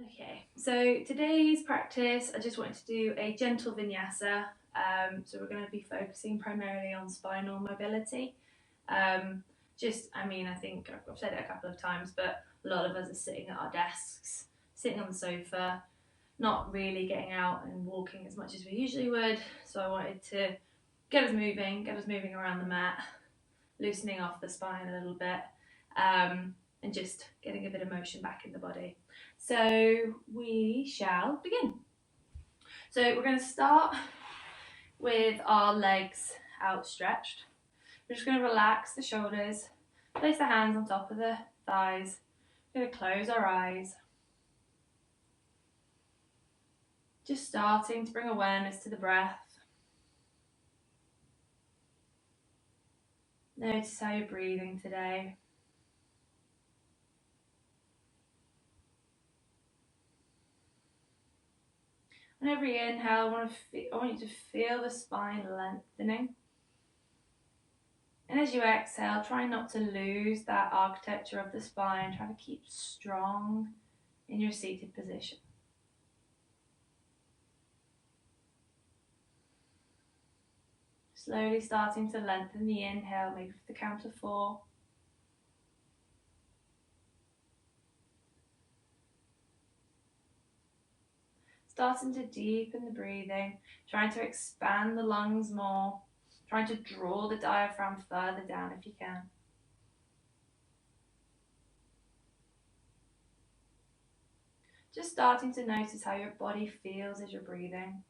Okay, so today's practice, I just wanted to do a gentle vinyasa. So we're going to be focusing primarily on spinal mobility. I think I've said it a couple of times, but a lot of us are sitting at our desks, sitting on the sofa, not really getting out and walking as much as we usually would. So I wanted to get us moving around the mat, loosening off the spine a little bit, and just getting a bit of motion back in the body. So we shall begin. So we're going to start with our legs outstretched. We're just going to relax the shoulders, place the hands on top of the thighs. We're going to close our eyes. Just starting to bring awareness to the breath. Notice how you're breathing today. On every inhale, I want you to feel the spine lengthening. And as you exhale, try not to lose that architecture of the spine. Try to keep strong in your seated position. Slowly starting to lengthen the inhale, maybe for the count of 4. Starting to deepen the breathing, trying to expand the lungs more, trying to draw the diaphragm further down if you can. Just starting to notice how your body feels as you're breathing.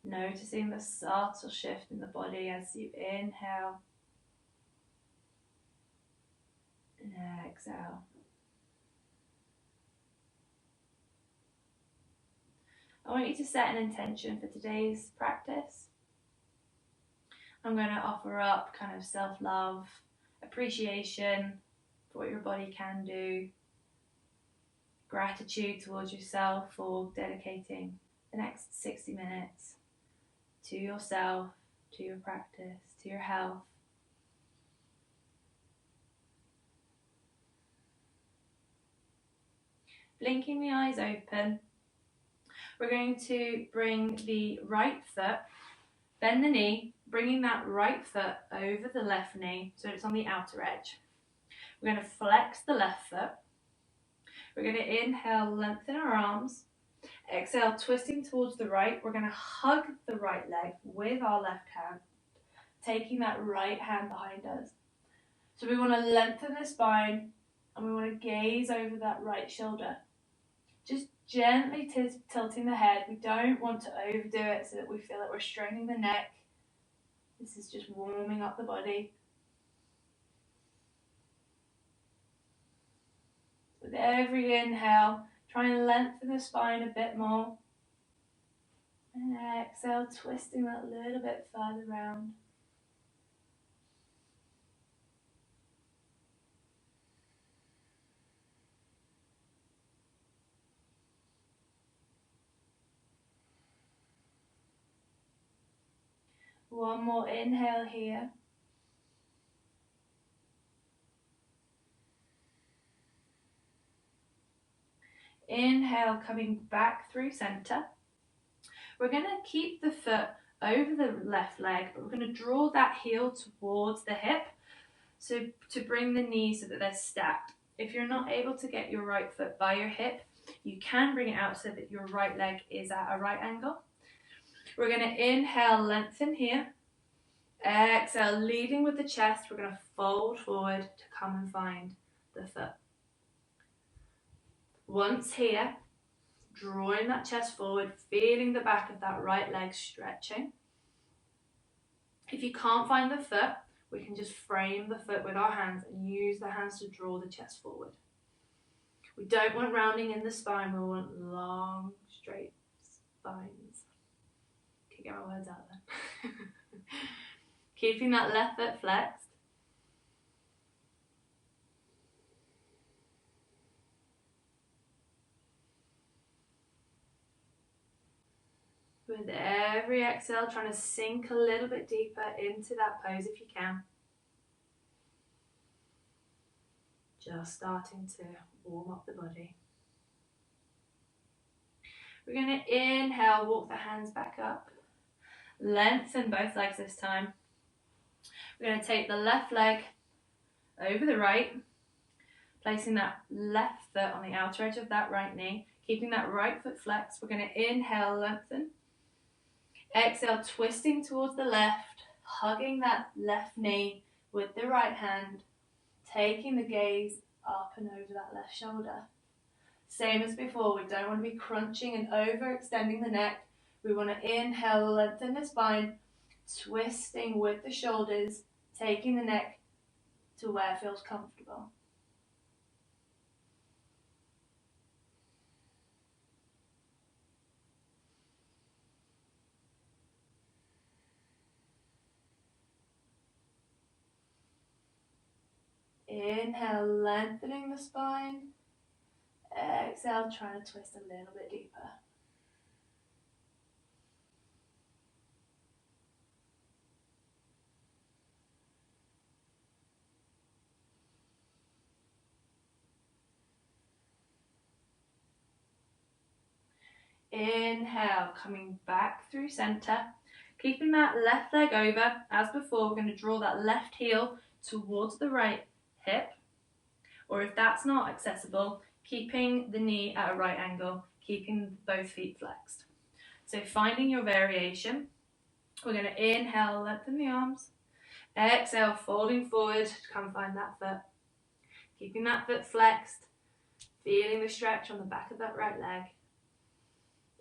Noticing the subtle shift in the body as you inhale and exhale. I want you to set an intention for today's practice. I'm going to offer up kind of self-love, appreciation for what your body can do, gratitude towards yourself for dedicating the next 60 minutes to yourself, to your practice, to your health. Blinking the eyes open, we're going to bring the right foot, bend the knee, bringing that right foot over the left knee so it's on the outer edge. We're going to flex the left foot. We're going to inhale, lengthen our arms. Exhale, twisting towards the right. We're going to hug the right leg with our left hand, taking that right hand behind us. So we want to lengthen the spine and we want to gaze over that right shoulder. Just gently tilting the head. We don't want to overdo it so that we feel that we're straining the neck. This is just warming up the body. With every inhale, try and lengthen the spine a bit more. And exhale, twisting that a little bit further round. One more inhale here. Inhale, coming back through center. We're going to keep the foot over the left leg, but we're going to draw that heel towards the hip, so to bring the knee so that they're stacked. If you're not able to get your right foot by your hip, you can bring it out so that your right leg is at a right angle. We're going to inhale, lengthen here. Exhale, leading with the chest, we're going to fold forward to come and find the foot. Once here, drawing that chest forward, feeling the back of that right leg stretching. If you can't find the foot, we can just frame the foot with our hands and use the hands to draw the chest forward. We don't want rounding in the spine, we want long, straight spines. Can't get my words out there. Keeping that left foot flexed. With every exhale, trying to sink a little bit deeper into that pose if you can. Just starting to warm up the body. We're going to inhale, walk the hands back up. Lengthen both legs this time. We're going to take the left leg over the right, placing that left foot on the outer edge of that right knee, keeping that right foot flexed. We're going to inhale, lengthen. Exhale, twisting towards the left, hugging that left knee with the right hand, taking the gaze up and over that left shoulder. Same as before, we don't want to be crunching and overextending the neck. We want to inhale, lengthen the spine, twisting with the shoulders, taking the neck to where it feels comfortable. Inhale, lengthening the spine. Exhale, trying to twist a little bit deeper. Inhale, coming back through center. Keeping that left leg over. As before, we're going to draw that left heel towards the right hip. Or if that's not accessible, keeping the knee at a right angle, keeping both feet flexed. So finding your variation, we're going to inhale, lengthen the arms. Exhale, folding forward to come find that foot. Keeping that foot flexed, feeling the stretch on the back of that right leg.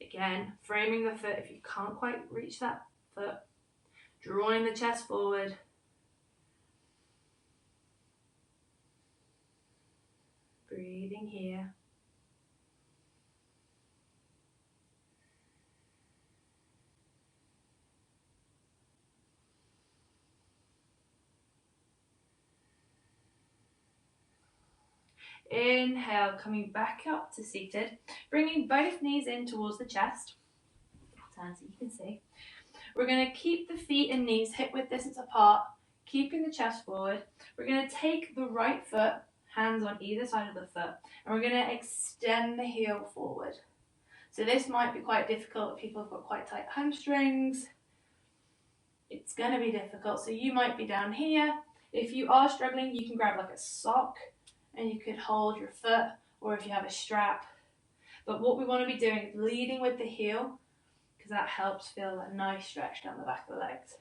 Again, framing the foot if you can't quite reach that foot. Drawing the chest forward. Breathing here. Inhale, coming back up to seated, bringing both knees in towards the chest. Turn so you can see. We're going to keep the feet and knees hip width distance apart, keeping the chest forward. We're going to take the right foot, hands on either side of the foot, and we're going to extend the heel forward. So this might be quite difficult if people have got quite tight hamstrings. It's going to be difficult. So you might be down here. If you are struggling, you can grab like a sock and you could hold your foot, or if you have a strap. But what we want to be doing is leading with the heel, because that helps feel a nice stretch down the back of the legs.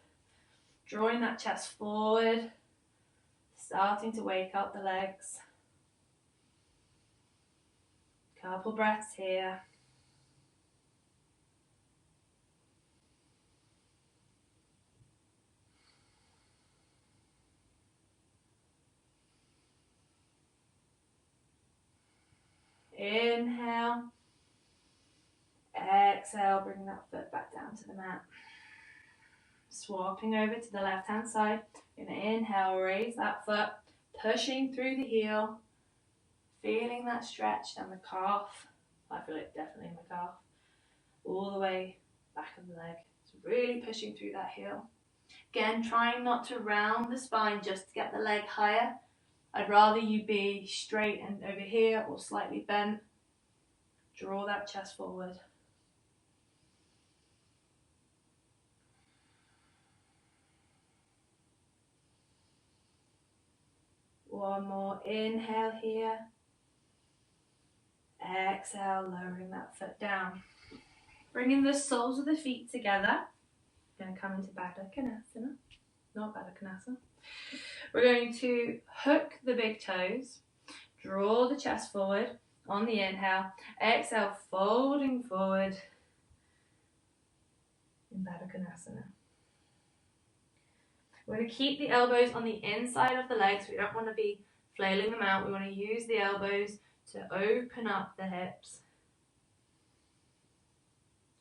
Drawing that chest forward, starting to wake up the legs. Couple breaths here. Inhale. Exhale, bring that foot back down to the mat. Swapping over to the left hand side. You're going to inhale, raise that foot, pushing through the heel. Feeling that stretch down the calf. I feel it definitely in the calf. All the way back of the leg. So really pushing through that heel. Again, trying not to round the spine just to get the leg higher. I'd rather you be straight and over here or slightly bent. Draw that chest forward. One more inhale here. Exhale, lowering that foot down. Bringing the soles of the feet together. We're going to come into Baddha Konasana. Not Baddha Konasana. We're going to hook the big toes. Draw the chest forward on the inhale. Exhale, folding forward in Baddha Konasana. We're going to keep the elbows on the inside of the legs. We don't want to be flailing them out. We want to use the elbows to open up the hips.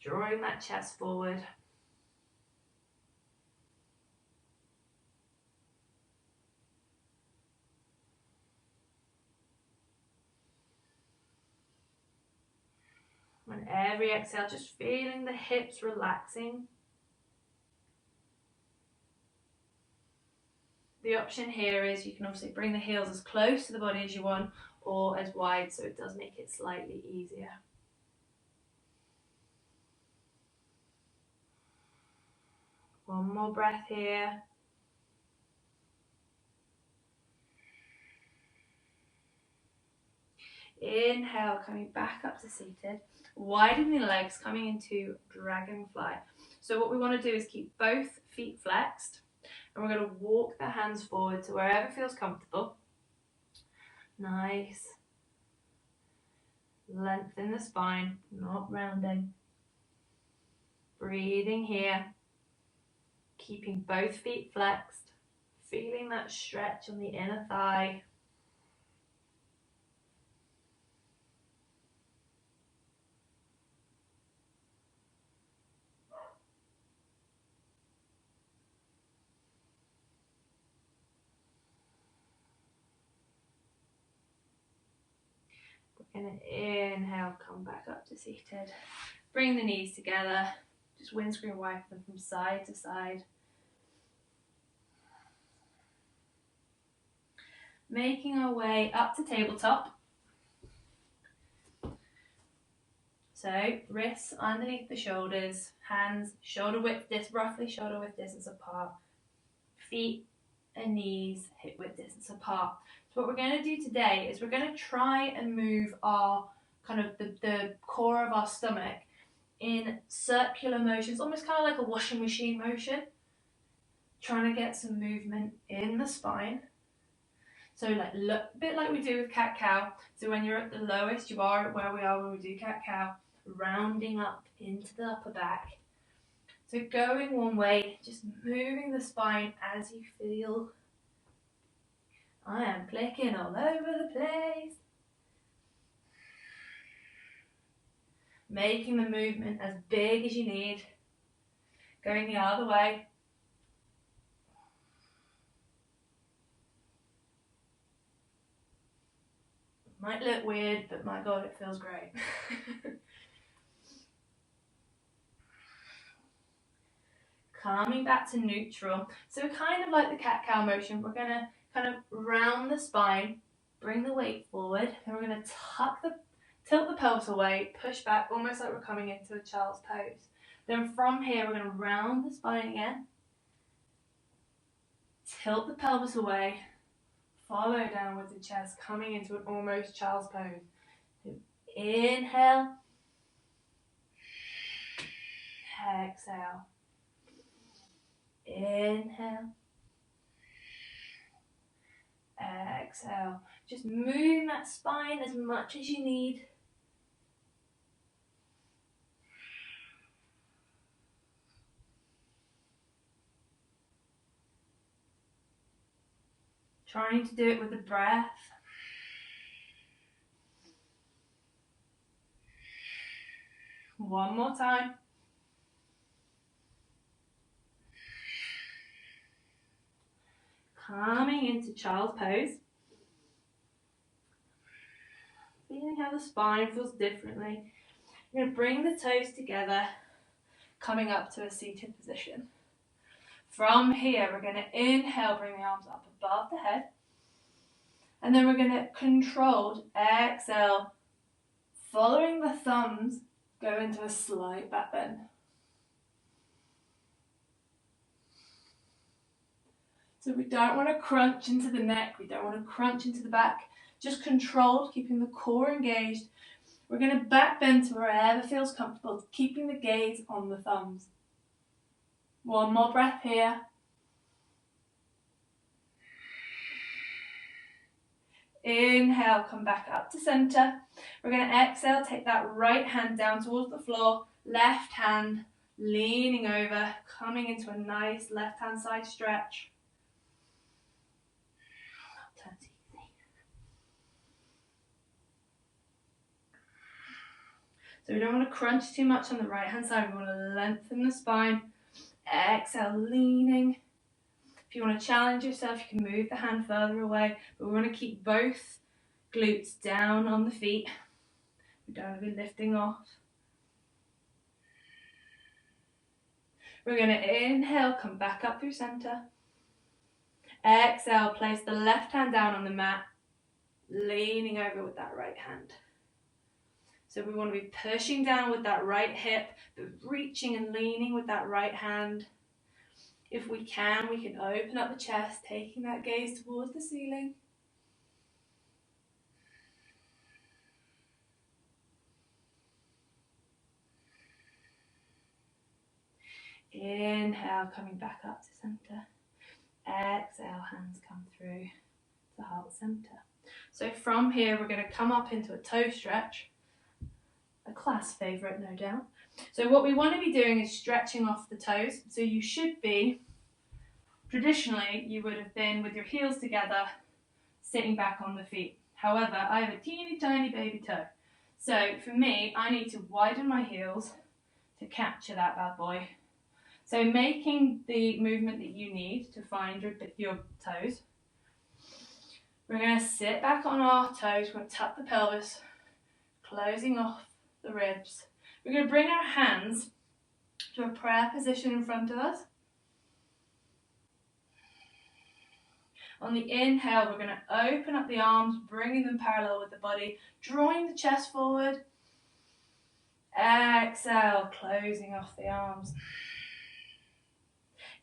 Drawing that chest forward. On every exhale, just feeling the hips relaxing. The option here is you can obviously bring the heels as close to the body as you want or as wide, so it does make it slightly easier. One more breath here. Inhale, coming back up to seated. Widening the legs, coming into dragonfly. So what we want to do is keep both feet flexed. And we're going to walk the hands forward to wherever feels comfortable. Nice. Lengthen the spine, not rounding. Breathing here. Keeping both feet flexed. Feeling that stretch on the inner thigh. We're going to inhale, come back up to seated. Bring the knees together. Just windscreen wipe them from side to side. Making our way up to tabletop. So wrists underneath the shoulders, hands shoulder width, roughly shoulder width distance apart. Feet and knees hip width distance apart. So what we're going to do today is we're going to try and move our kind of the core of our stomach in circular motions, almost kind of like a washing machine motion. Trying to get some movement in the spine. So like a bit like we do with cat-cow. So when you're at the lowest, you are where we are when we do cat-cow, rounding up into the upper back. So going one way, just moving the spine as you feel. I am clicking all over the place. Making the movement as big as you need. Going the other way. Might look weird, but my God, it feels great. Coming back to neutral. So kind of like the cat-cow motion, we're going to kind of round the spine, bring the weight forward, and we're going to tilt the pelvis away, push back, almost like we're coming into a child's pose. Then from here, we're going to round the spine again, tilt the pelvis away, follow down with the chest, coming into an almost child's pose. So inhale, exhale, inhale, exhale. Just moving that spine as much as you need. Trying to do it with the breath. One more time. Coming into child's pose. Feeling how the spine feels differently. You're going to bring the toes together, coming up to a seated position. From here, we're going to inhale, bring the arms up above the head. And then we're going to controlled exhale, following the thumbs, go into a slight back bend. So we don't want to crunch into the neck, we don't want to crunch into the back, just controlled, keeping the core engaged. We're going to back bend to wherever feels comfortable, keeping the gaze on the thumbs. One more breath here. Inhale, come back up to center. We're going to exhale, take that right hand down towards the floor, left hand leaning over, coming into a nice left hand side stretch. That's easy. So we don't want to crunch too much on the right hand side, we want to lengthen the spine. Exhale, leaning. If you want to challenge yourself, you can move the hand further away, but we want to keep both glutes down on the feet. We don't want to be lifting off. We're going to inhale, come back up through center. Exhale, place the left hand down on the mat, leaning over with that right hand. So we want to be pushing down with that right hip, but reaching and leaning with that right hand. If we can open up the chest, taking that gaze towards the ceiling. Inhale, coming back up to center. Exhale, hands come through to heart center. So from here, we're going to come up into a toe stretch. A class favorite, no doubt. So what we want to be doing is stretching off the toes. So you should be, traditionally, you would have been with your heels together, sitting back on the feet. However, I have a teeny tiny baby toe. So for me, I need to widen my heels to capture that bad boy. So making the movement that you need to find your toes. We're going to sit back on our toes. We're going to tuck the pelvis, closing off the ribs. We're going to bring our hands to a prayer position in front of us. On the inhale, we're going to open up the arms, bringing them parallel with the body, drawing the chest forward. Exhale, closing off the arms.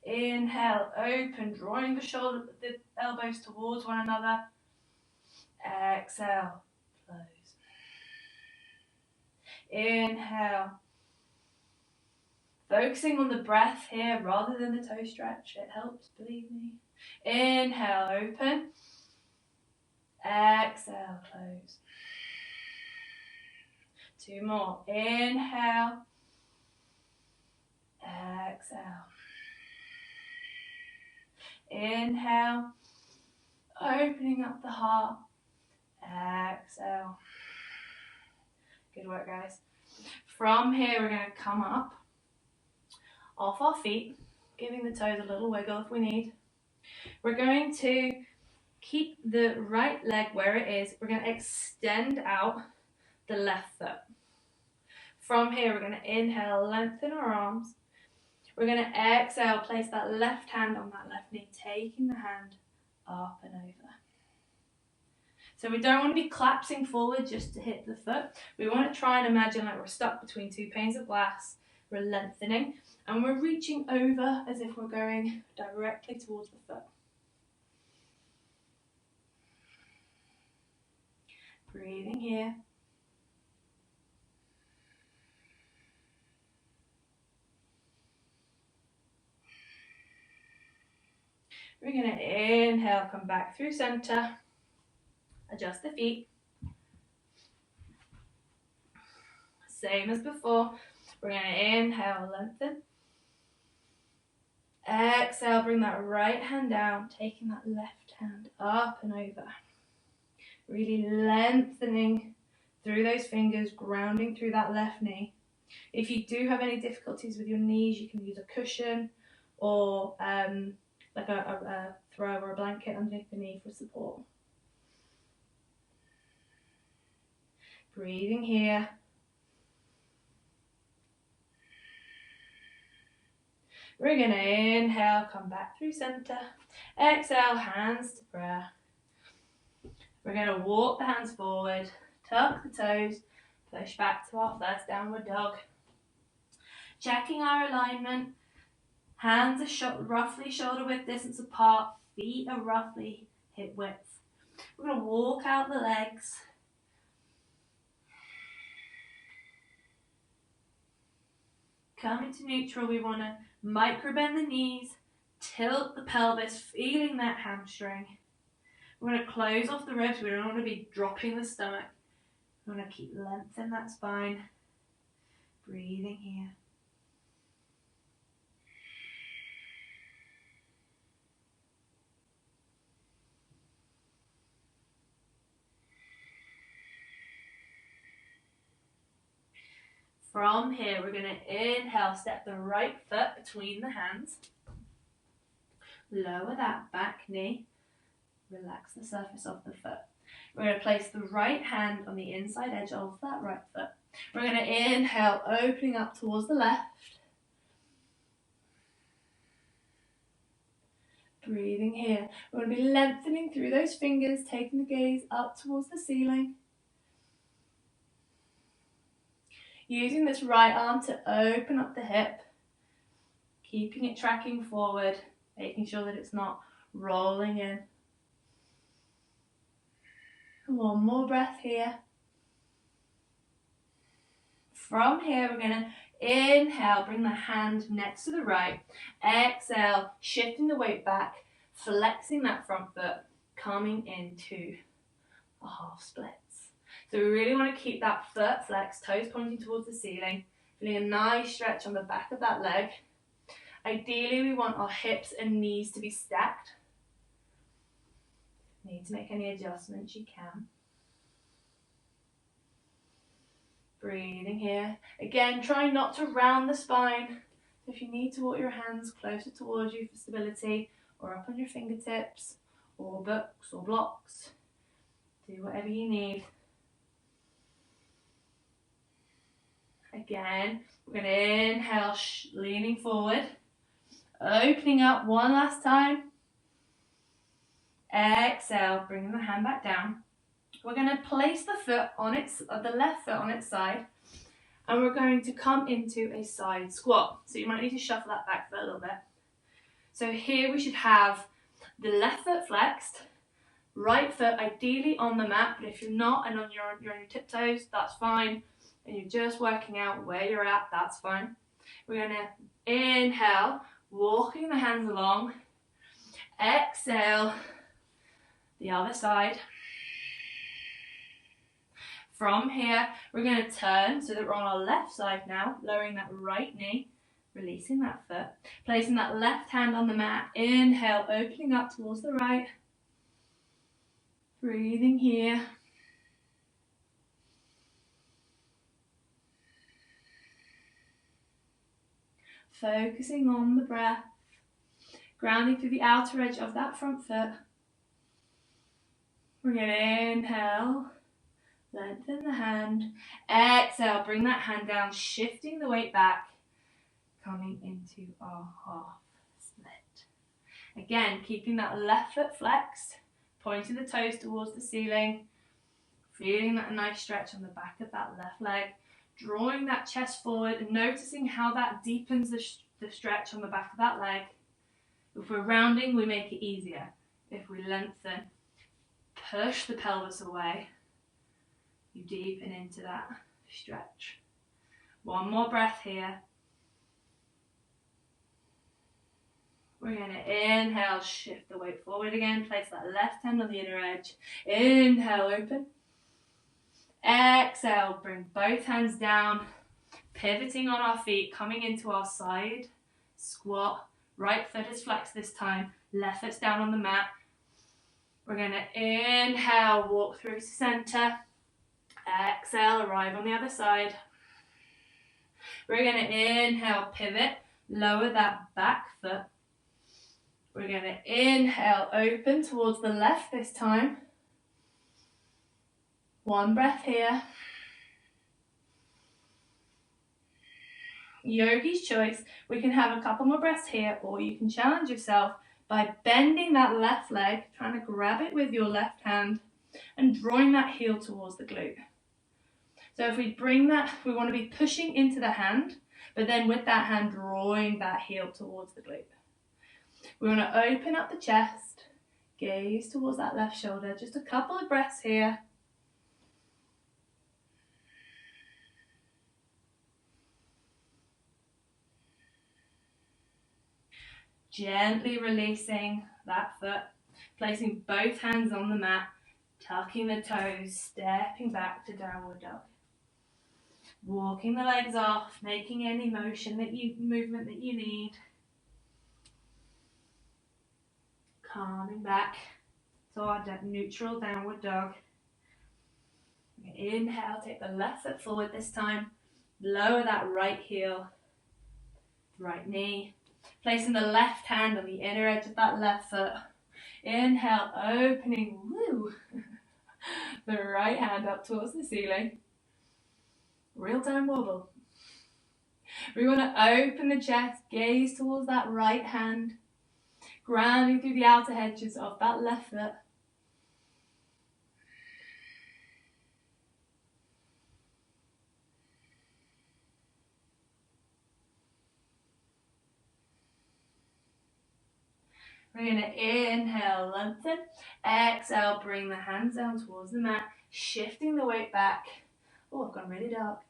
Inhale, open, drawing the elbows towards one another. Exhale, close. Inhale. Focusing on the breath here rather than the toe stretch. It helps, believe me. Inhale, open. Exhale, close. 2 more. Inhale. Exhale. Inhale. Opening up the heart. Exhale. Good work, guys. From here, we're going to come up off our feet, giving the toes a little wiggle if we need. We're going to keep the right leg where it is. We're going to extend out the left foot. From here, we're going to inhale, lengthen our arms. We're going to exhale, place that left hand on that left knee, taking the hand up and over. So we don't want to be collapsing forward just to hit the foot. We want to try and imagine like we're stuck between 2 panes of glass. We're lengthening and we're reaching over as if we're going directly towards the foot. Breathing here. We're going to inhale, come back through center. Adjust the feet. Same as before. We're going to inhale, lengthen. Exhale, bring that right hand down, taking that left hand up and over. Really lengthening through those fingers, grounding through that left knee. If you do have any difficulties with your knees, you can use a cushion or like a throw or a blanket underneath the knee for support. Breathing here. We're going to inhale, come back through center. Exhale, hands to prayer. We're going to walk the hands forward, tuck the toes, push back to our first downward dog. Checking our alignment. Hands are roughly shoulder width distance apart. Feet are roughly hip width. We're going to walk out the legs. Coming to neutral, we want to micro bend the knees, tilt the pelvis, feeling that hamstring. We're going to close off the ribs. We don't want to be dropping the stomach. We want to keep length in that spine. Breathing here. From here, we're going to inhale, step the right foot between the hands. Lower that back knee. Relax the surface of the foot. We're going to place the right hand on the inside edge of that right foot. We're going to inhale, opening up towards the left. Breathing here. We're going to be lengthening through those fingers, taking the gaze up towards the ceiling. Using this right arm to open up the hip, keeping it tracking forward, making sure that it's not rolling in. One more breath here. From here, we're going to inhale, bring the hand next to the right. Exhale, shifting the weight back, flexing that front foot, coming into a half splits. So we really want to keep that foot flexed, toes pointing towards the ceiling, feeling a nice stretch on the back of that leg. Ideally, we want our hips and knees to be stacked. If you need to make any adjustments, you can. Breathing here. Again, try not to round the spine. So if you need to walk your hands closer towards you for stability, or up on your fingertips, or books or blocks, do whatever you need. Again, we're going to inhale, leaning forward, opening up one last time. Exhale, bringing the hand back down. We're going to place the left foot on its side, and we're going to come into a side squat. So you might need to shuffle that back foot a little bit. So here we should have the left foot flexed, right foot ideally on the mat, but if you're not and you're on your tiptoes, that's fine. And you're just working out where you're at, that's fine. We're going to inhale, walking the hands along. Exhale, the other side. From here, we're going to turn so that we're on our left side now, lowering that right knee, releasing that foot, placing that left hand on the mat. Inhale, opening up towards the right. Breathing here. Focusing on the breath, grounding through the outer edge of that front foot. We're going to inhale, lengthen the hand. Exhale, bring that hand down, shifting the weight back, coming into our half split. Again, keeping that left foot flexed, pointing the toes towards the ceiling, feeling that nice stretch on the back of that left leg. Drawing that chest forward and noticing how that deepens the stretch on the back of that leg. If we're rounding, we make it easier. If we lengthen, push the pelvis away, you deepen into that stretch. One more breath here. We're going to inhale, shift the weight forward again, place that left hand on the inner edge. Inhale, open. Exhale, bring both hands down, pivoting on our feet, coming into our side squat. Right foot is flexed this time, left foot's down on the mat. We're going to inhale, walk through to center. Exhale, arrive on the other side. We're going to inhale, pivot, lower that back foot. We're going to inhale, open towards the left this time. One breath here. Yogi's choice. We can have a couple more breaths here, or you can challenge yourself by bending that left leg, trying to grab it with your left hand and drawing that heel towards the glute. So if we bring that, we want to be pushing into the hand, but then with that hand drawing that heel towards the glute. We want to open up the chest, gaze towards that left shoulder. Just a couple of breaths here. Gently releasing that foot, placing both hands on the mat, tucking the toes, stepping back to downward dog. Walking the legs off, making any movement that you need. Calming back to our neutral downward dog. Inhale, take the left foot forward this time. Lower that right heel, right knee. Placing the left hand on the inner edge of that left foot. Inhale, opening, the right hand up towards the ceiling. Real time wobble. We want to open the chest, gaze towards that right hand. Grounding through the outer edges of that left foot. We're going to inhale, lengthen. Exhale, bring the hands down towards the mat, shifting the weight back. Oh, I've gone really dark.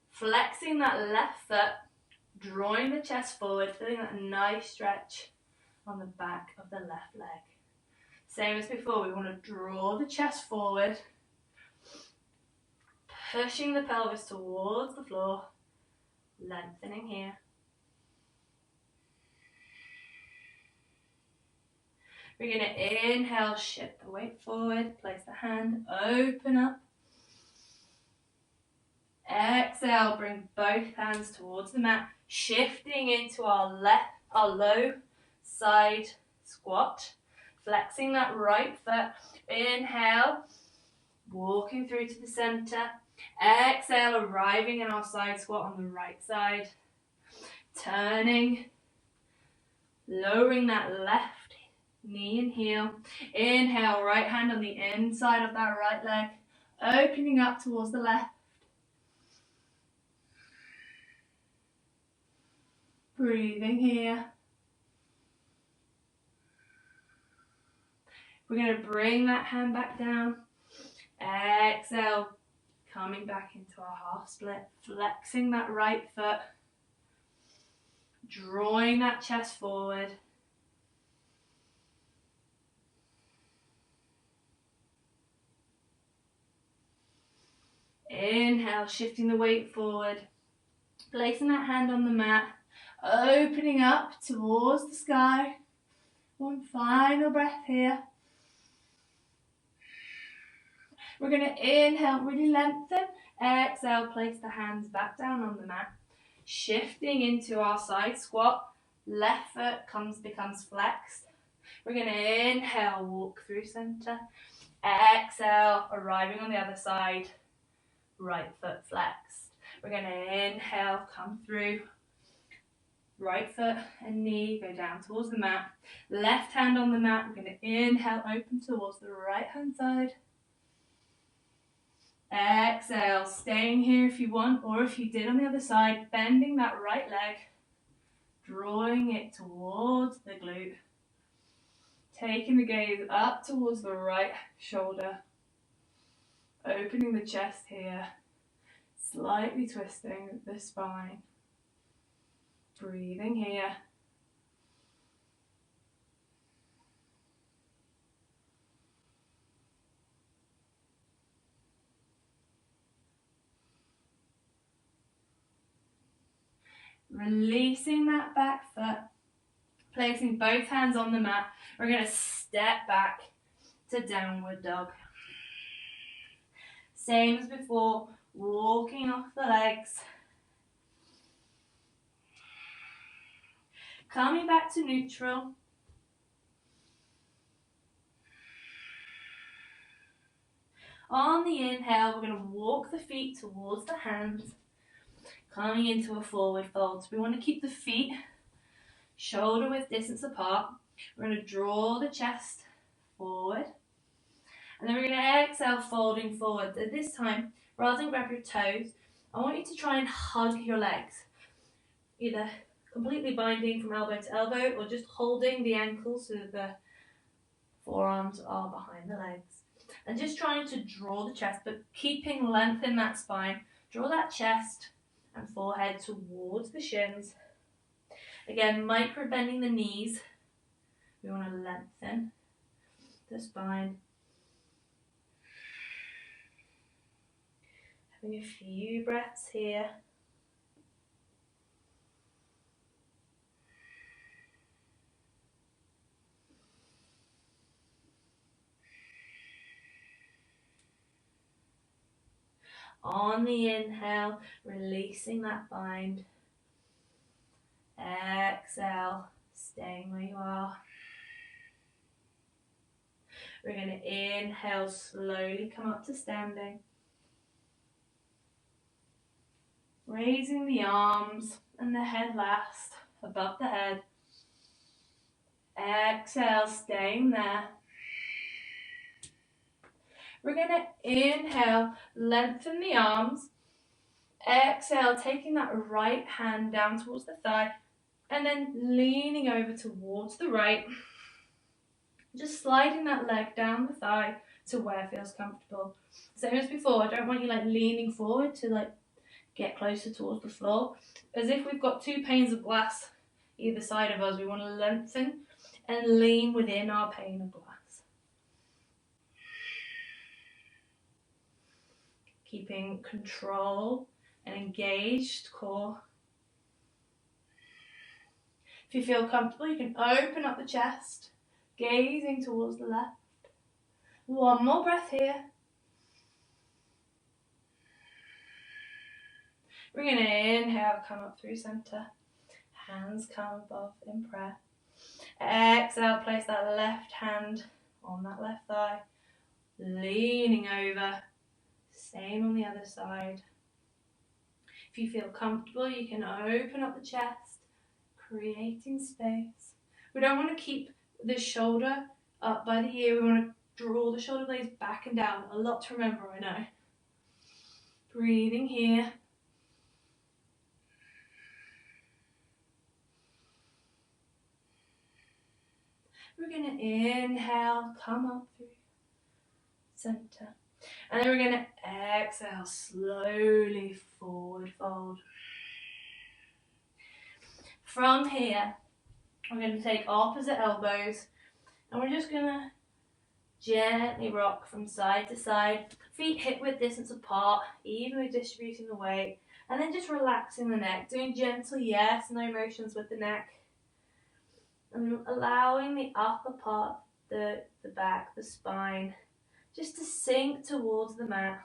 Flexing that left foot, drawing the chest forward, feeling that nice stretch on the back of the left leg. Same as before, we want to draw the chest forward, pushing the pelvis towards the floor, lengthening here. We're going to inhale, shift the weight forward, place the hand, open up. Exhale, bring both hands towards the mat, shifting into our low side squat, flexing that right foot. Inhale, walking through to the center. Exhale, arriving in our side squat on the right side. Turning, lowering that left knee and heel. Inhale, right hand on the inside of that right leg, opening up towards the left. Breathing here. We're going to bring that hand back down. Exhale, coming back into our half split, flexing that right foot, drawing that chest forward. Inhale, shifting the weight forward, placing that hand on the mat, opening up towards the sky. One final breath here. We're going to inhale, really lengthen. Exhale, place the hands back down on the mat. Shifting into our side squat. Left foot becomes flexed. We're going to inhale, walk through center. Exhale, arriving on the other side. Right foot flexed. We're going to inhale, come through. Right foot and knee go down towards the mat. Left hand on the mat. We're going to inhale, open towards the right hand side. Exhale, staying here if you want, or if you did on the other side, bending that right leg, drawing it towards the glute. Taking the gaze up towards the right shoulder. Opening the chest here. Slightly twisting the spine. Breathing here. Releasing that back foot. Placing both hands on the mat. We're going to step back to downward dog. Same as before, walking off the legs. Coming back to neutral. On the inhale, we're going to walk the feet towards the hands. Coming into a forward fold. So we want to keep the feet shoulder width distance apart. We're going to draw the chest forward. And then we're going to exhale, folding forward. So this time, rather than grab your toes, I want you to try and hug your legs. Either completely binding from elbow to elbow or just holding the ankles so the forearms are behind the legs. And just trying to draw the chest, but keeping length in that spine. Draw that chest and forehead towards the shins. Again, micro bending the knees. We want to lengthen the spine. Having a few breaths here. On the inhale, releasing that bind. Exhale, staying where you are. We're going to inhale, slowly come up to standing. Raising the arms and the head last above the head. Exhale, staying there. We're going to inhale, lengthen the arms. Exhale, taking that right hand down towards the thigh and then leaning over towards the right. Just sliding that leg down the thigh to where it feels comfortable. Same as before, I don't want you leaning forward to get closer towards the floor. As if we've got two panes of glass either side of us, we want to lengthen and lean within our pane of glass. Keeping control and engaged core. If you feel comfortable, you can open up the chest, gazing towards the left. One more breath here. We're going to inhale, come up through center. Hands come above in prayer. Exhale, place that left hand on that left thigh. Leaning over. Same on the other side. If you feel comfortable, you can open up the chest, creating space. We don't want to keep the shoulder up by the ear. We want to draw the shoulder blades back and down. A lot to remember, I know. Breathing here. We're going to inhale, come up through center. And then we're going to exhale, slowly forward fold. From here, we're going to take opposite elbows and we're just going to gently rock from side to side. Feet hip width distance apart, evenly distributing the weight. And then just relaxing the neck, doing gentle yes, no motions with the neck. And allowing the upper part, the back, the spine, just to sink towards the mat.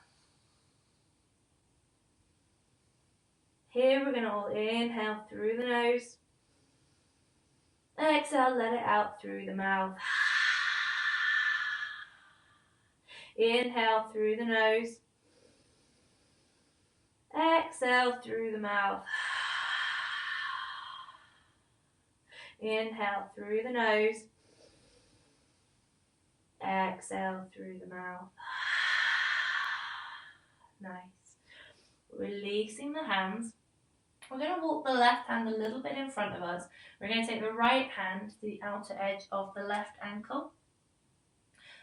Here we're going to all inhale through the nose. Exhale, let it out through the mouth. Inhale through the nose. Exhale through the mouth. Inhale through the nose. Exhale through the mouth. Nice. Releasing the hands. We're going to walk the left hand a little bit in front of us. We're going to take the right hand to the outer edge of the left ankle.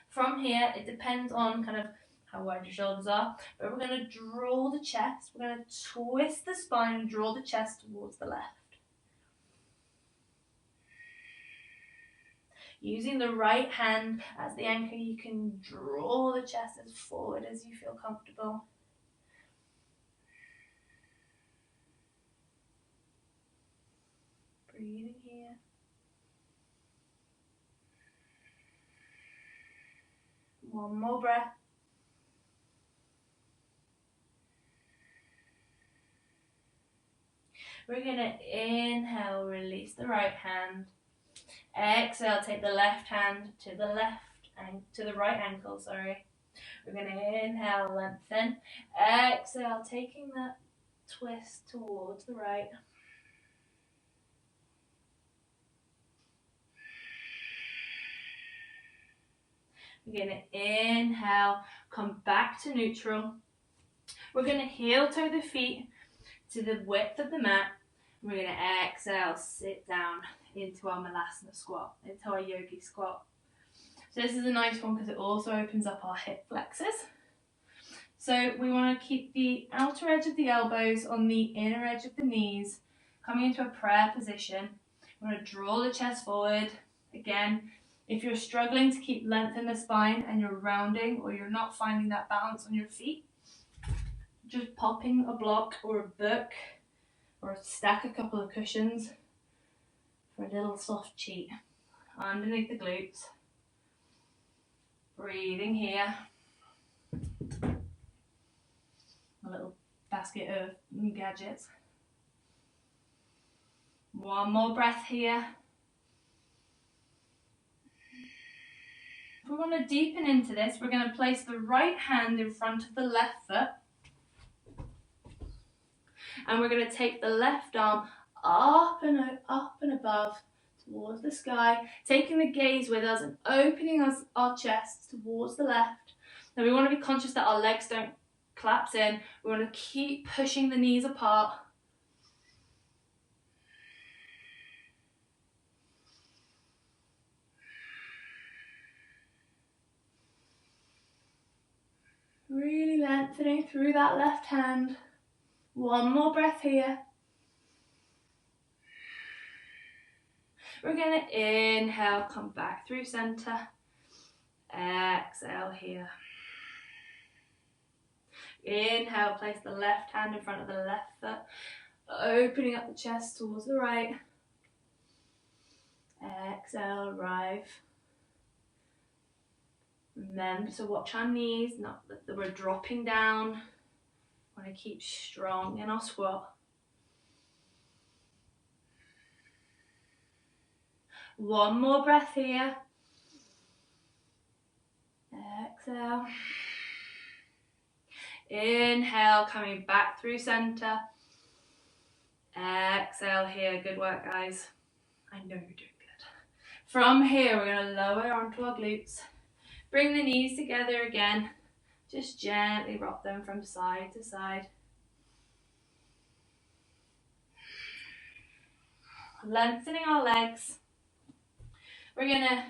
From here, it depends on kind of how wide your shoulders are, but we're going to draw the chest. We're going to twist the spine and draw the chest towards the left. Using the right hand as the anchor, you can draw the chest as forward as you feel comfortable. Breathing here. One more breath. We're going to inhale, release the right hand. Exhale, take the left hand to the right ankle, sorry. We're going to inhale, lengthen. Exhale, taking that twist towards the right. We're going to inhale, come back to neutral. We're going to heel toe the feet to the width of the mat. We're going to exhale, sit down into our Malasana squat, into our yogi squat. So this is a nice one because it also opens up our hip flexors. So we want to keep the outer edge of the elbows on the inner edge of the knees, coming into a prayer position. We want to draw the chest forward. Again, if you're struggling to keep length in the spine and you're rounding or you're not finding that balance on your feet, just popping a block or a book or stack a couple of cushions for a little soft cheat underneath the glutes. Breathing here. A little basket of gadgets. One more breath here. If we want to deepen into this, we're going to place the right hand in front of the left foot. And we're going to take the left arm up and above to towards the sky, taking the gaze with us and opening our chests towards the left. Now we want to be conscious that our legs don't collapse in. We want to keep pushing the knees apart. Really lengthening through that left hand. One more breath here. We're going to inhale, come back through center. Exhale here. Inhale, place the left hand in front of the left foot, opening up the chest towards the right. Exhale, arrive. Remember to watch our knees, not that we're dropping down. Want to keep strong in our squat. One more breath here. Exhale. Inhale, coming back through center. Exhale here. Good work, guys. I know you're doing good. From here, we're going to lower onto our glutes. Bring the knees together again. Just gently rock them from side to side. Lengthening our legs. We're going to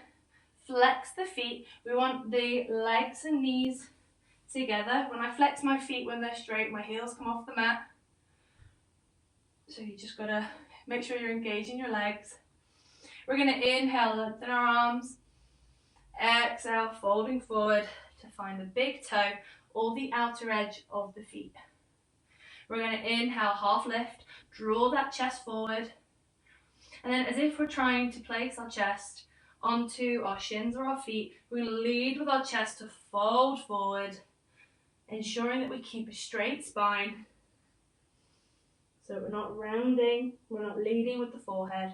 flex the feet. We want the legs and knees together. When I flex my feet when they're straight, my heels come off the mat. So you just got to make sure you're engaging your legs. We're going to inhale, lengthen our arms. Exhale, folding forward to find the big toe or the outer edge of the feet. We're going to inhale, half lift, draw that chest forward. And then as if we're trying to place our chest onto our shins or our feet, we're going to lead with our chest to fold forward, ensuring that we keep a straight spine. So we're not rounding, we're not leading with the forehead.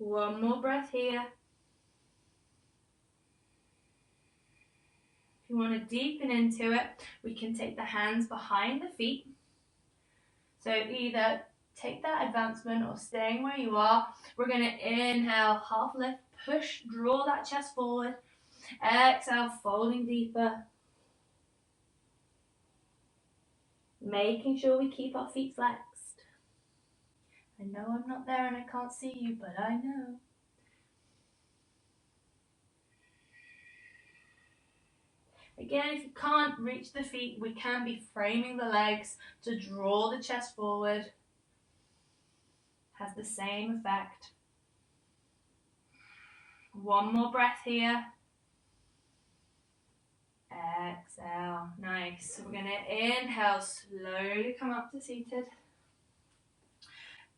One more breath here. If you want to deepen into it, we can take the hands behind the feet. So either take that advancement or staying where you are. We're going to inhale, half lift, push, draw that chest forward. Exhale, folding deeper. Making sure we keep our feet flexed. I know I'm not there and I can't see you, but I know. Again, if you can't reach the feet, we can be framing the legs to draw the chest forward. Has the same effect. One more breath here. Exhale. Nice. So we're going to inhale, slowly come up to seated.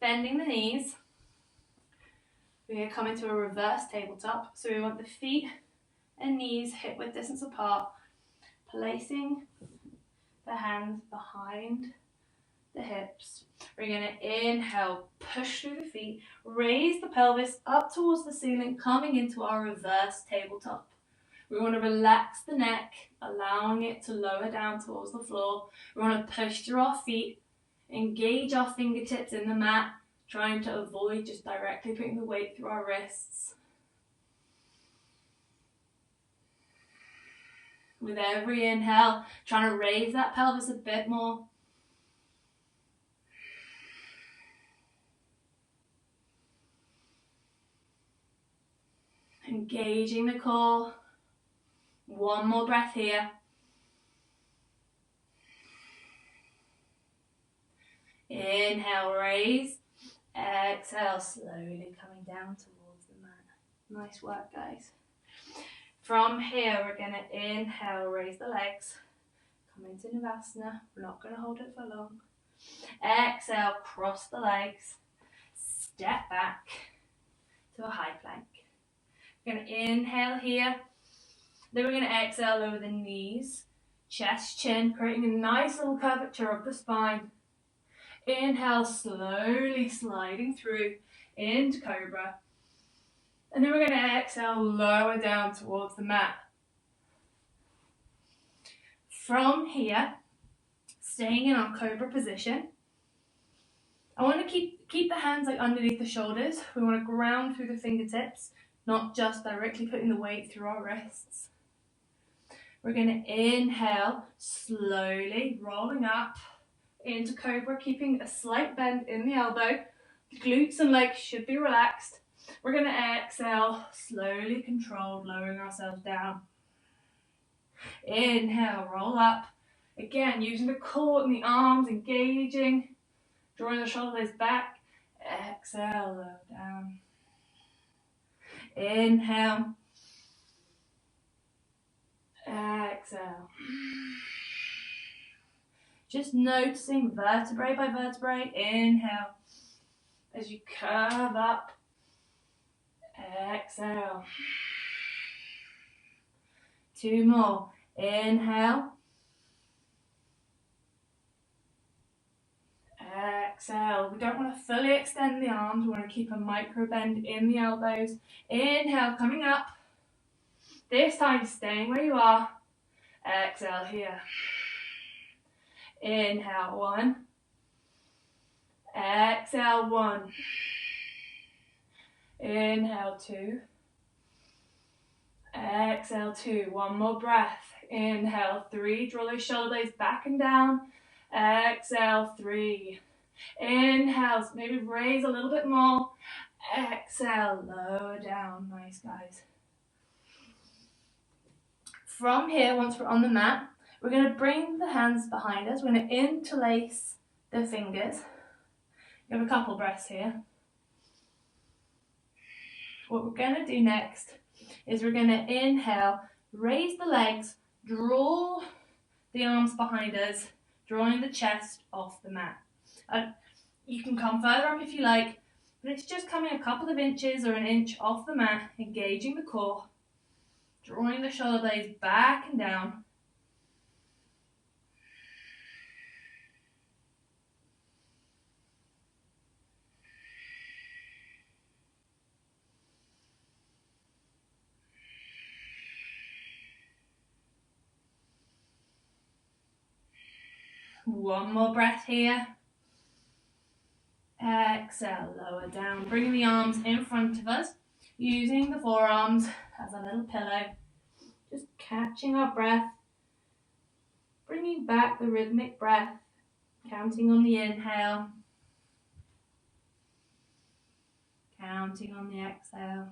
Bending the knees. We're going to come into a reverse tabletop. So we want the feet and knees hip width distance apart. Placing the hands behind the hips. We're going to inhale, push through the feet, raise the pelvis up towards the ceiling, coming into our reverse tabletop. We want to relax the neck, allowing it to lower down towards the floor. We want to push through our feet, engage our fingertips in the mat, trying to avoid just directly putting the weight through our wrists. With every inhale, trying to raise that pelvis a bit more. Engaging the core. One more breath here. Inhale, raise. Exhale, slowly coming down towards the mat. Nice work, guys. From here, we're going to inhale, raise the legs. Come into Navasana. We're not going to hold it for long. Exhale, cross the legs. Step back to a high plank. We're going to inhale here. Then we're going to exhale over the knees, chest, chin, creating a nice little curvature of the spine. Inhale, slowly sliding through into Cobra. And then we're going to exhale, lower down towards the mat. From here, staying in our Cobra position, I want to keep the hands like underneath the shoulders. We want to ground through the fingertips, not just directly putting the weight through our wrists. We're going to inhale, slowly rolling up into Cobra, keeping a slight bend in the elbow. The glutes and legs should be relaxed. We're going to exhale, slowly controlled, lowering ourselves down. Inhale, roll up. Again, using the core and the arms, engaging, drawing the shoulders back. Exhale, low down. Inhale. Exhale. Just noticing vertebrae by vertebrae. Inhale. As you curve up. Exhale. 2 more. Inhale. Exhale. We don't want to fully extend the arms. We want to keep a micro bend in the elbows. Inhale, coming up. This time, staying where you are. Exhale here. Inhale, 1. Exhale, 1. Inhale, 2. Exhale, 2. 1 more breath. Inhale, 3. Draw those shoulder blades back and down. Exhale, 3. Inhale, maybe raise a little bit more. Exhale, lower down. Nice, guys. From here, once we're on the mat, we're going to bring the hands behind us. We're going to interlace the fingers. We have a couple breaths here. What we're going to do next is we're going to inhale, raise the legs, draw the arms behind us, drawing the chest off the mat. You can come further up if you like, but it's just coming a couple of inches or an inch off the mat, engaging the core, drawing the shoulder blades back and down. One more breath here. Exhale, lower down. Bring the arms in front of us, using the forearms as a little pillow. Just catching our breath. Bringing back the rhythmic breath. Counting on the inhale. Counting on the exhale.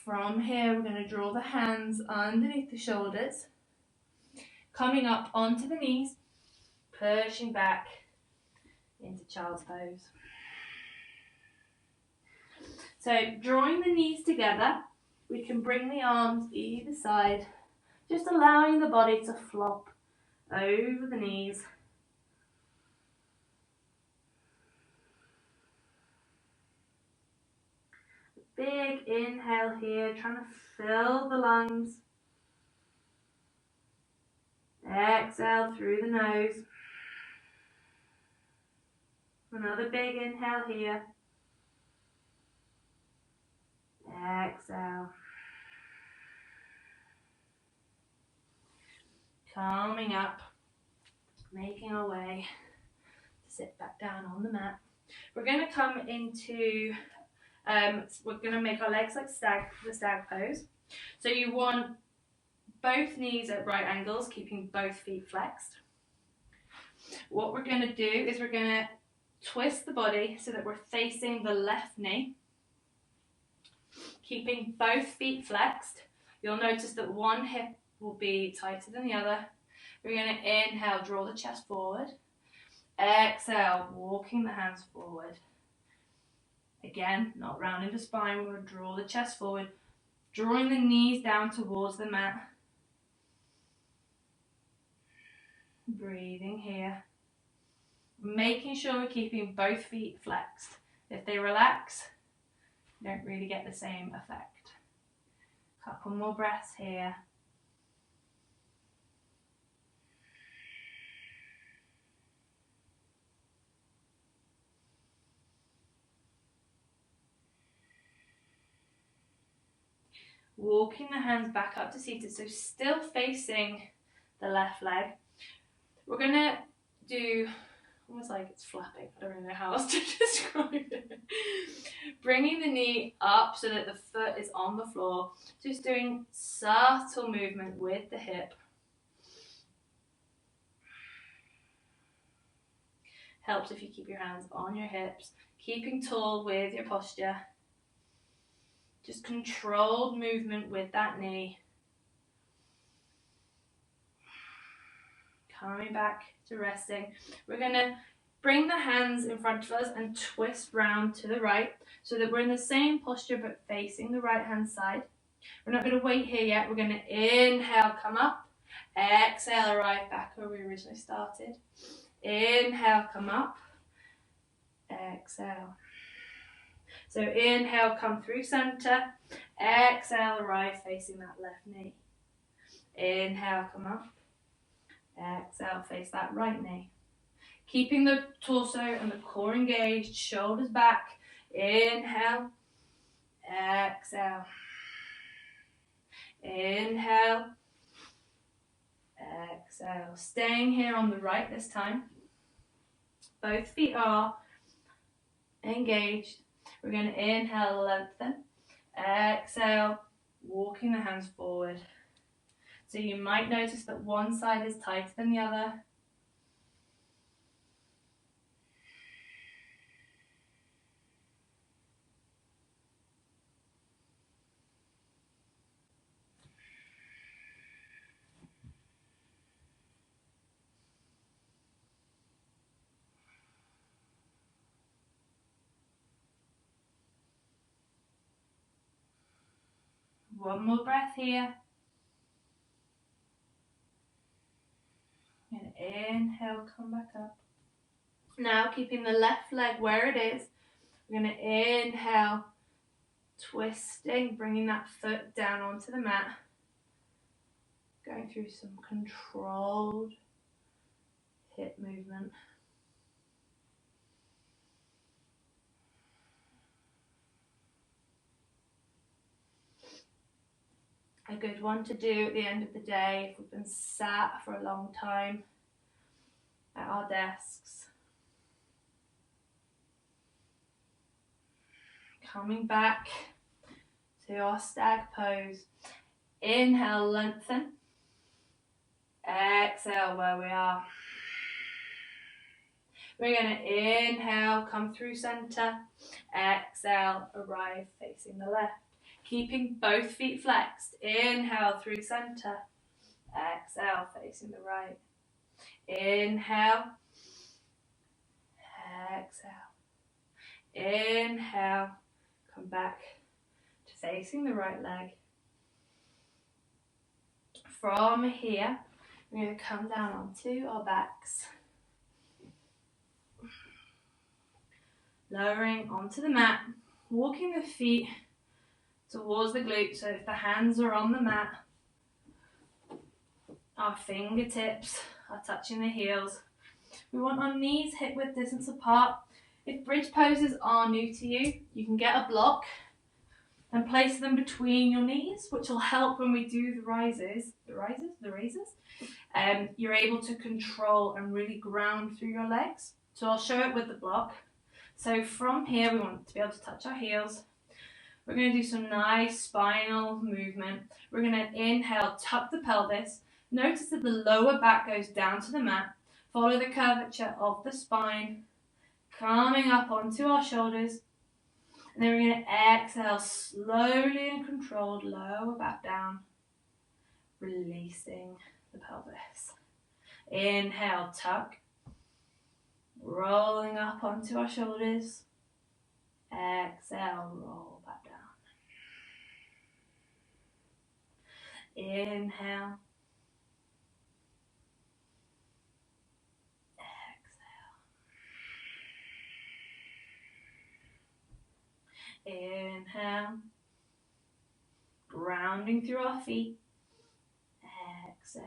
From here, we're going to draw the hands underneath the shoulders, coming up onto the knees, pushing back into child's pose. So drawing the knees together, we can bring the arms either side, just allowing the body to flop over the knees. Big inhale here, trying to fill the lungs. Exhale through the nose. Another big inhale here. Exhale. Coming up, making our way to sit back down on the mat. We're going to come into, we're going to make our legs like the stag pose. So you want both knees at right angles, keeping both feet flexed. What we're going to do is we're going to twist the body so that we're facing the left knee, keeping both feet flexed. You'll notice that one hip will be tighter than the other. We're going to inhale, draw the chest forward. Exhale, walking the hands forward. Again, not rounding the spine, we're going to draw the chest forward, drawing the knees down towards the mat. Breathing here. Making sure we're keeping both feet flexed. If they relax, you don't really get the same effect. Couple more breaths here. Walking the hands back up to seated, so still facing the left leg. We're gonna do, almost like it's flapping, I don't really know how else to describe it. Bringing the knee up so that the foot is on the floor, just doing subtle movement with the hip. Helps if you keep your hands on your hips, keeping tall with your posture. Just controlled movement with that knee. Coming back to resting. We're going to bring the hands in front of us and twist round to the right so that we're in the same posture but facing the right hand side. We're not going to wait here yet. We're going to inhale, come up. Exhale, arrive back where we originally started. Inhale, come up. Exhale. So inhale, come through center. Exhale, arrive facing that left knee. Inhale, come up. Exhale, face that right knee. Keeping the torso and the core engaged, shoulders back. Inhale. Exhale. Inhale. Exhale. Staying here on the right this time. Both feet are engaged. We're going to inhale, lengthen. Exhale, walking the hands forward. So you might notice that one side is tighter than the other. One more breath here. And inhale, come back up. Now keeping the left leg where it is, we're going to inhale, twisting, bringing that foot down onto the mat. Going through some controlled hip movement. A good one to do at the end of the day if we've been sat for a long time at our desks. Coming back to our stag pose. Inhale, lengthen. Exhale where we are. We're going to inhale, come through center. Exhale, arrive facing the left. Keeping both feet flexed. Inhale through center. Exhale, facing the right. Inhale. Exhale. Inhale. Come back to facing the right leg. From here, we're going to come down onto our backs. Lowering onto the mat. Walking the feet towards the glutes, so if the hands are on the mat, our fingertips are touching the heels. We want our knees hip width distance apart. If bridge poses are new to you, you can get a block and place them between your knees, which will help when we do the raises. You're able to control and really ground through your legs. So I'll show it with the block. So from here, we want to be able to touch our heels. We're going to do some nice spinal movement. We're going to inhale, tuck the pelvis. Notice that the lower back goes down to the mat. Follow the curvature of the spine, coming up onto our shoulders. And then we're going to exhale, slowly and controlled, lower back down, releasing the pelvis. Inhale, tuck, rolling up onto our shoulders. Exhale, roll back down. Inhale. Exhale. Inhale. Grounding through our feet. Exhale.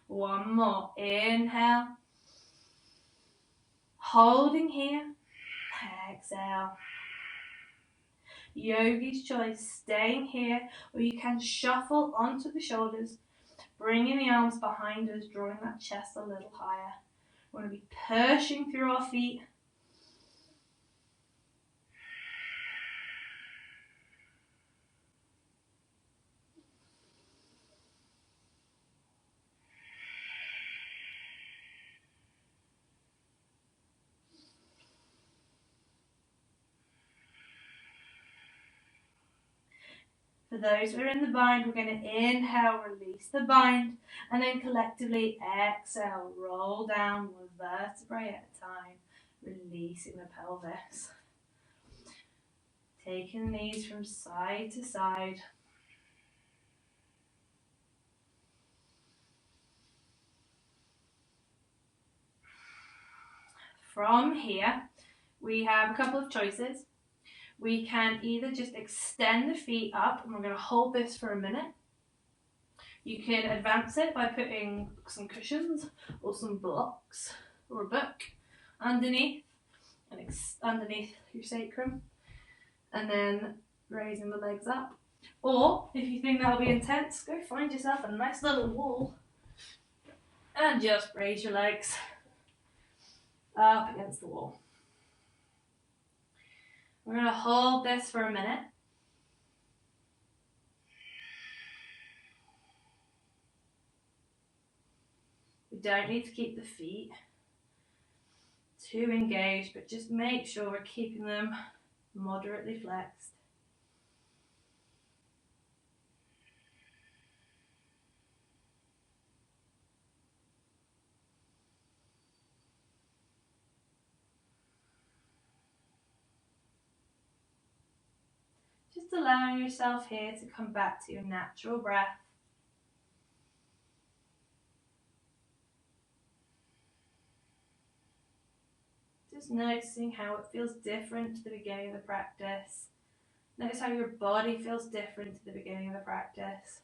One more. Inhale. Holding here. Exhale. Yogi's choice, staying here, or you can shuffle onto the shoulders, bringing the arms behind us, drawing that chest a little higher. We're going to be pushing through our feet. For those who are in the bind, we're going to inhale, release the bind, and then collectively exhale, roll down one vertebrae at a time, releasing the pelvis. Taking the knees from side to side. From here, we have a couple of choices. We can either just extend the feet up, and we're going to hold this for a minute. You can advance it by putting some cushions or some blocks or a book underneath and underneath your sacrum, and then raising the legs up. Or if you think that'll be intense, go find yourself a nice little wall and just raise your legs up against the wall. We're going to hold this for a minute. We don't need to keep the feet too engaged, but just make sure we're keeping them moderately flexed. Just allowing yourself here to come back to your natural breath. Just noticing how it feels different to the beginning of the practice. Notice how your body feels different to the beginning of the practice.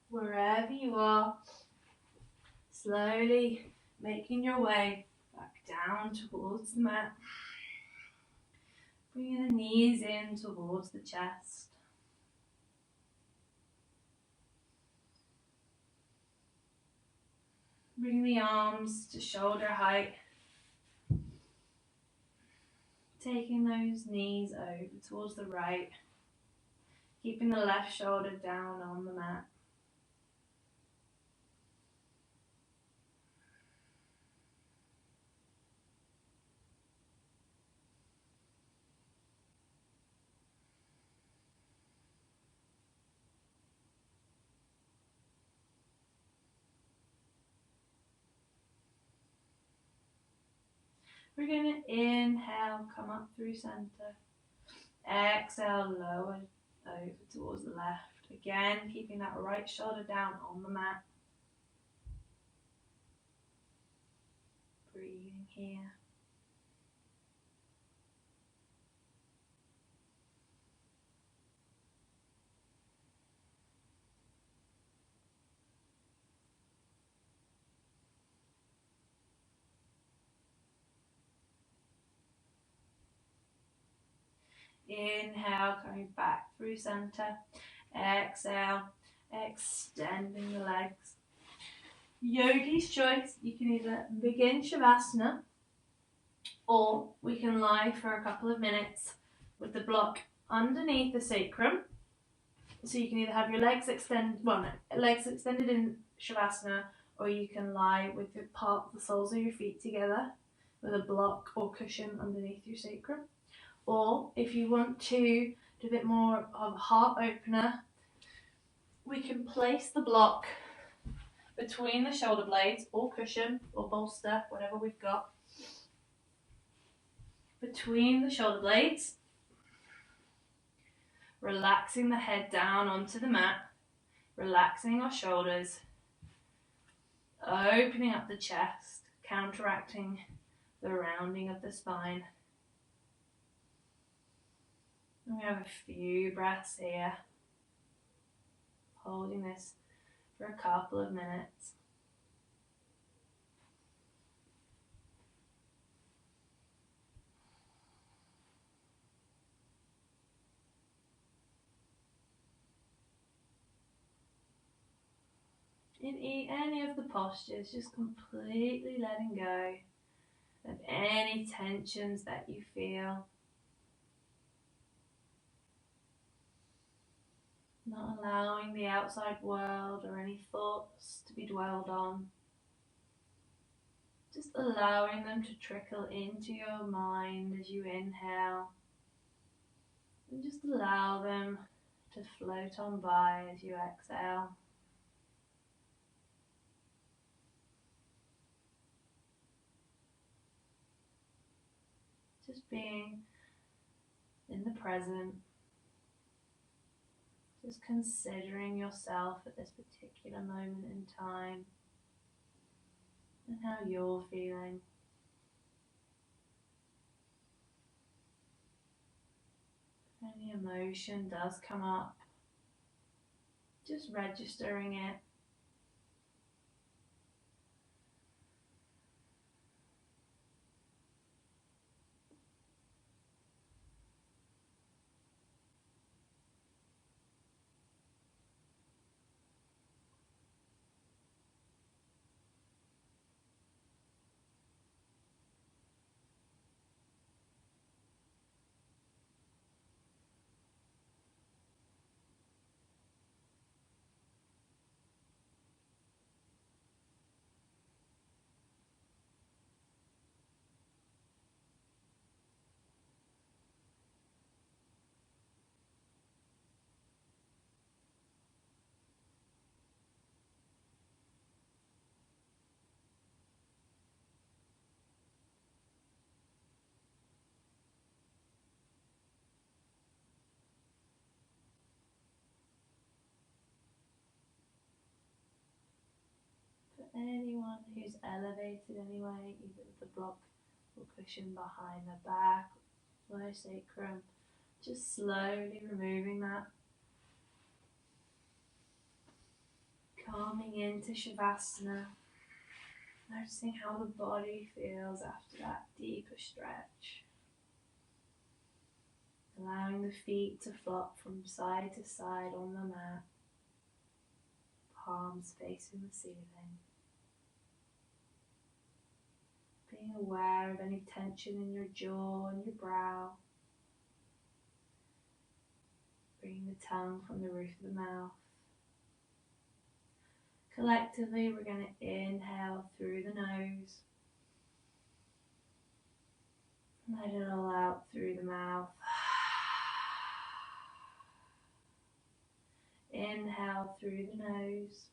Wherever you are, slowly making your way back down towards the mat. Bringing the knees in towards the chest. Bring the arms to shoulder height. Taking those knees over towards the right. Keeping the left shoulder down on the mat. We're going to inhale, come up through center. Exhale, lower over towards the left. Again, keeping that right shoulder down on the mat. Breathing here. Inhale, coming back through center. Exhale, extending the legs. Yogi's choice. You can either begin Shavasana, or we can lie for a couple of minutes with the block underneath the sacrum. So you can either have your legs legs extended in Shavasana, or you can lie with the soles of your feet together with a block or cushion underneath your sacrum. Or if you want to do a bit more of a heart opener, we can place the block between the shoulder blades, or cushion, or bolster, whatever we've got, between the shoulder blades, relaxing the head down onto the mat, relaxing our shoulders, opening up the chest, counteracting the rounding of the spine. And we have a few breaths here, holding this for a couple of minutes. In any of the postures, just completely letting go of any tensions that you feel. Not allowing the outside world or any thoughts to be dwelled on. Just allowing them to trickle into your mind as you inhale. And just allow them to float on by as you exhale. Just being in the present. Just considering yourself at this particular moment in time and how you're feeling. If any emotion does come up, just registering it. Anyone who's elevated anyway, either with the block or cushion behind the back, low sacrum, just slowly removing that. Calming into Shavasana, noticing how the body feels after that deeper stretch. Allowing the feet to flop from side to side on the mat, palms facing the ceiling. Being aware of any tension in your jaw and your brow. Bringing the tongue from the roof of the mouth. Collectively, we're going to inhale through the nose. Let it all out through the mouth. Inhale through the nose.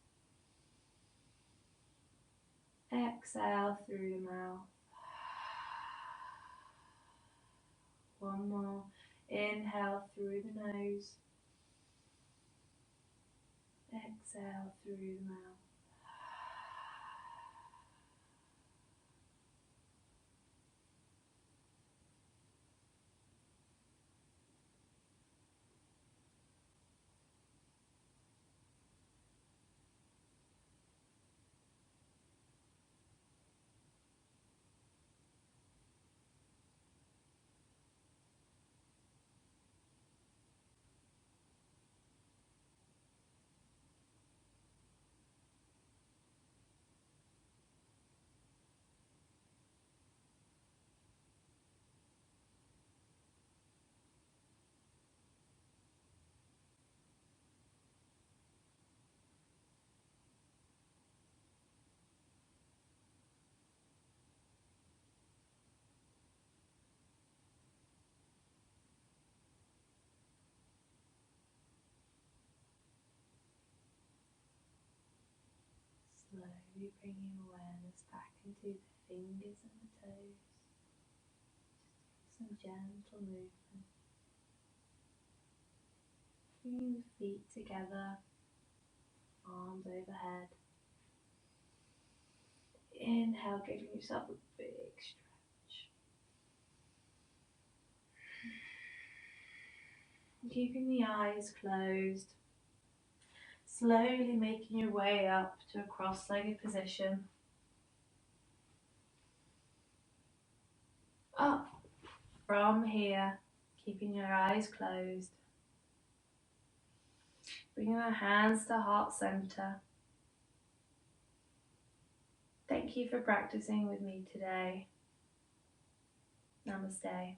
Exhale through the mouth. One more. Inhale through the nose. Exhale through the mouth. Slowly bringing awareness back into the fingers and the toes. Just some gentle movement. Bringing the feet together, arms overhead. Inhale, giving yourself a big stretch. Keeping the eyes closed. Slowly making your way up to a cross-legged position. Up from here, keeping your eyes closed. Bringing the hands to heart center. Thank you for practicing with me today. Namaste.